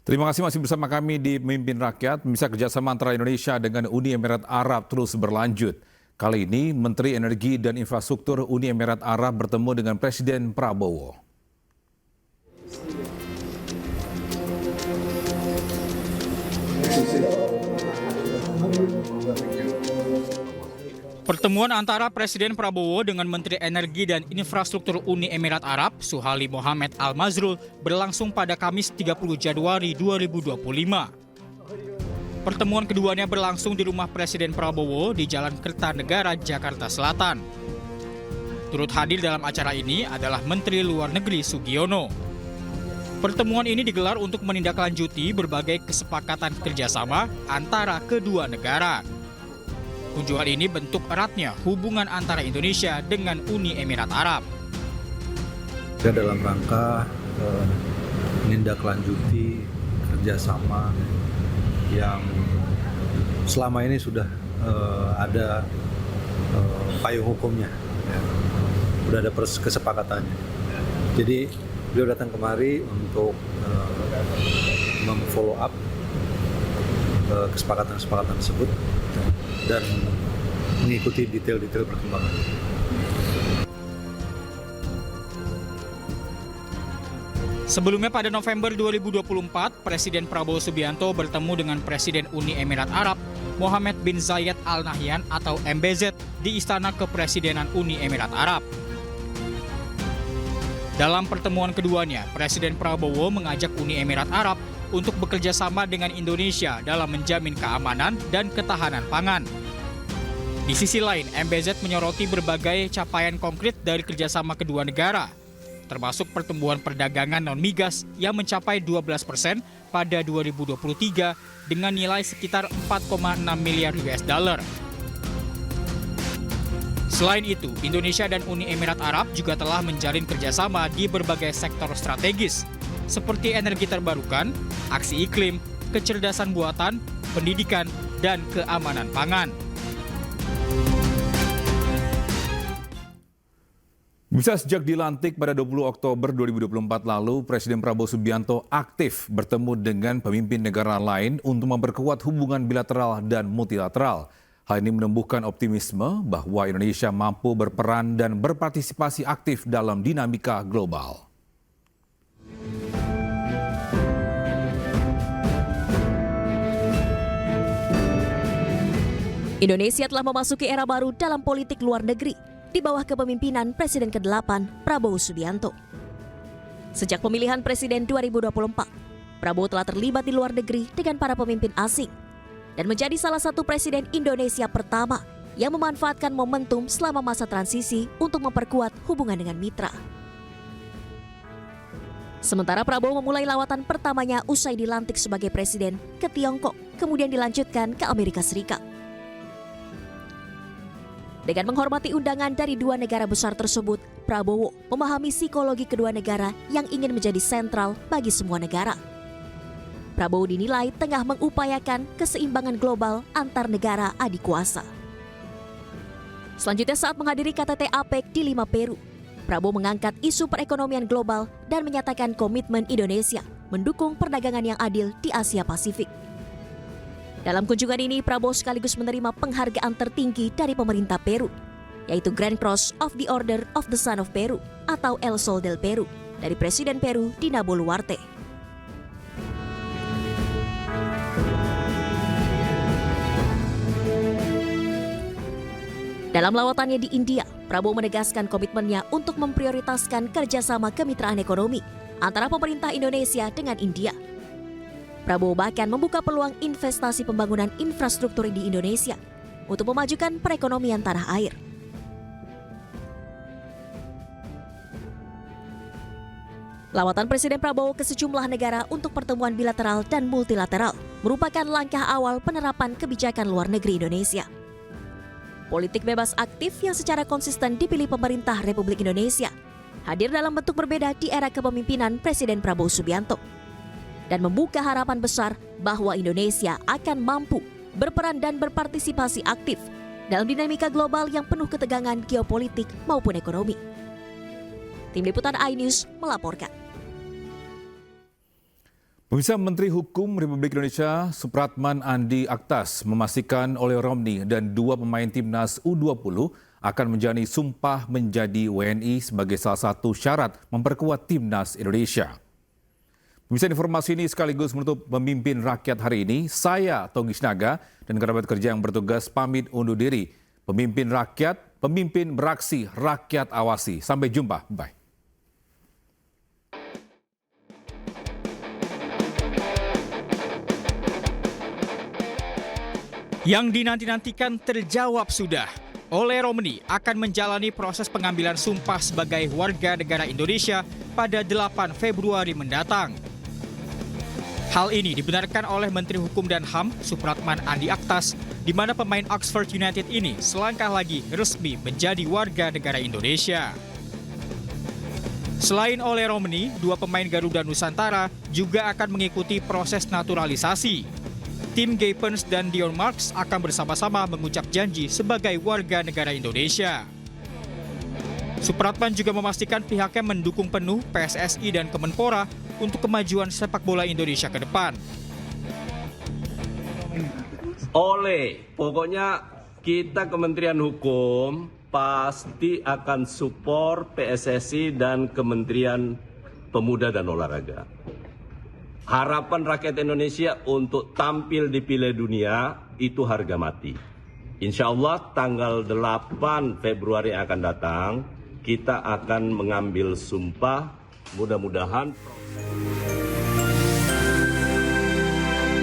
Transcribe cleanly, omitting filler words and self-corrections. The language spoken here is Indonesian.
Terima kasih masih bersama kami di Pemimpin Rakyat. Bisa kerjasama antara Indonesia dengan Uni Emirat Arab terus berlanjut. Kali ini Menteri Energi dan Infrastruktur Uni Emirat Arab bertemu dengan Presiden Prabowo. Pertemuan antara Presiden Prabowo dengan Menteri Energi dan Infrastruktur Uni Emirat Arab, Suhaili Mohammed Al-Mazrul, berlangsung pada Kamis 30 Januari 2025. Pertemuan keduanya berlangsung di rumah Presiden Prabowo di Jalan Kertanegara, Jakarta Selatan. Turut hadir dalam acara ini adalah Menteri Luar Negeri Sugiono. Pertemuan ini digelar untuk menindaklanjuti berbagai kesepakatan kerjasama antara kedua negara. Kunjungan ini bentuk eratnya hubungan antara Indonesia dengan Uni Emirat Arab. Dalam rangka menindaklanjuti kerjasama yang selama ini sudah ada payung hukumnya, sudah ada kesepakatannya. Jadi beliau datang kemari untuk memfollow up kesepakatan tersebut dan mengikuti detail-detail perkembangan. Sebelumnya pada November 2024, Presiden Prabowo Subianto bertemu dengan Presiden Uni Emirat Arab, Mohammed bin Zayed Al Nahyan atau MBZ di Istana Kepresidenan Uni Emirat Arab. Dalam pertemuan keduanya, Presiden Prabowo mengajak Uni Emirat Arab untuk bekerja sama dengan Indonesia dalam menjamin keamanan dan ketahanan pangan. Di sisi lain, MBZ menyoroti berbagai capaian konkret dari kerjasama kedua negara, termasuk pertumbuhan perdagangan non-migas yang mencapai 12% pada 2023 dengan nilai sekitar 4,6 miliar US dollar. Selain itu, Indonesia dan Uni Emirat Arab juga telah menjalin kerjasama di berbagai sektor strategis, seperti energi terbarukan, aksi iklim, kecerdasan buatan, pendidikan, dan keamanan pangan. Bisa sejak dilantik pada 20 Oktober 2024 lalu, Presiden Prabowo Subianto aktif bertemu dengan pemimpin negara lain untuk memperkuat hubungan bilateral dan multilateral. Hal ini menumbuhkan optimisme bahwa Indonesia mampu berperan dan berpartisipasi aktif dalam dinamika global. Indonesia telah memasuki era baru dalam politik luar negeri di bawah kepemimpinan Presiden ke-8 Prabowo Subianto. Sejak pemilihan Presiden 2024, Prabowo telah terlibat di luar negeri dengan para pemimpin asing dan menjadi salah satu Presiden Indonesia pertama yang memanfaatkan momentum selama masa transisi untuk memperkuat hubungan dengan mitra. Sementara Prabowo memulai lawatan pertamanya usai dilantik sebagai Presiden ke Tiongkok, kemudian dilanjutkan ke Amerika Serikat. Dengan menghormati undangan dari dua negara besar tersebut, Prabowo memahami psikologi kedua negara yang ingin menjadi sentral bagi semua negara. Prabowo dinilai tengah mengupayakan keseimbangan global antar negara adik kuasa. Selanjutnya saat menghadiri KTT APEC di Lima, Peru, Prabowo mengangkat isu perekonomian global dan menyatakan komitmen Indonesia mendukung perdagangan yang adil di Asia Pasifik. Dalam kunjungan ini, Prabowo sekaligus menerima penghargaan tertinggi dari pemerintah Peru, yaitu Grand Cross of the Order of the Sun of Peru atau El Sol del Peru dari Presiden Peru Dina Boluarte. Dalam lawatannya di India, Prabowo menegaskan komitmennya untuk memprioritaskan kerjasama kemitraan ekonomi antara pemerintah Indonesia dengan India. Prabowo bahkan membuka peluang investasi pembangunan infrastruktur di Indonesia untuk memajukan perekonomian tanah air. Lawatan Presiden Prabowo ke sejumlah negara untuk pertemuan bilateral dan multilateral merupakan langkah awal penerapan kebijakan luar negeri Indonesia. Politik bebas aktif yang secara konsisten dipilih pemerintah Republik Indonesia hadir dalam bentuk berbeda di era kepemimpinan Presiden Prabowo Subianto dan membuka harapan besar bahwa Indonesia akan mampu berperan dan berpartisipasi aktif dalam dinamika global yang penuh ketegangan geopolitik maupun ekonomi. Tim Liputan iNews melaporkan. Pemirsa, Menteri Hukum Republik Indonesia Supratman Andi Aktas memastikan Ole Romni dan 2 pemain timnas U20 akan menjalani sumpah menjadi WNI sebagai salah satu syarat memperkuat timnas Indonesia. Pemirsa, informasi ini sekaligus menutup Pemimpin Rakyat hari ini. Saya, Tonggi Snaga, dan kerabat kerja yang bertugas pamit undur diri. Pemimpin Rakyat, pemimpin beraksi, rakyat awasi. Sampai jumpa. Bye. Yang dinanti-nantikan terjawab sudah. Ole Romni akan menjalani proses pengambilan sumpah sebagai warga negara Indonesia pada 8 Februari mendatang. Hal ini dibenarkan oleh Menteri Hukum dan HAM Supratman Andi Aktas, di mana pemain Oxford United ini selangkah lagi resmi menjadi warga negara Indonesia. Selain Ole Romni, 2 pemain Garuda Nusantara juga akan mengikuti proses naturalisasi. Tim Gapens dan Dion Marks akan bersama-sama mengucap janji sebagai warga negara Indonesia. Supratman juga memastikan pihaknya mendukung penuh PSSI dan Kemenpora untuk kemajuan sepak bola Indonesia ke depan. Pokoknya kita Kementerian Hukum pasti akan support PSSI dan Kementerian Pemuda dan Olahraga. Harapan rakyat Indonesia untuk tampil di Piala Dunia itu harga mati. Insya Allah tanggal 8 Februari yang akan datang, kita akan mengambil sumpah, mudah-mudahan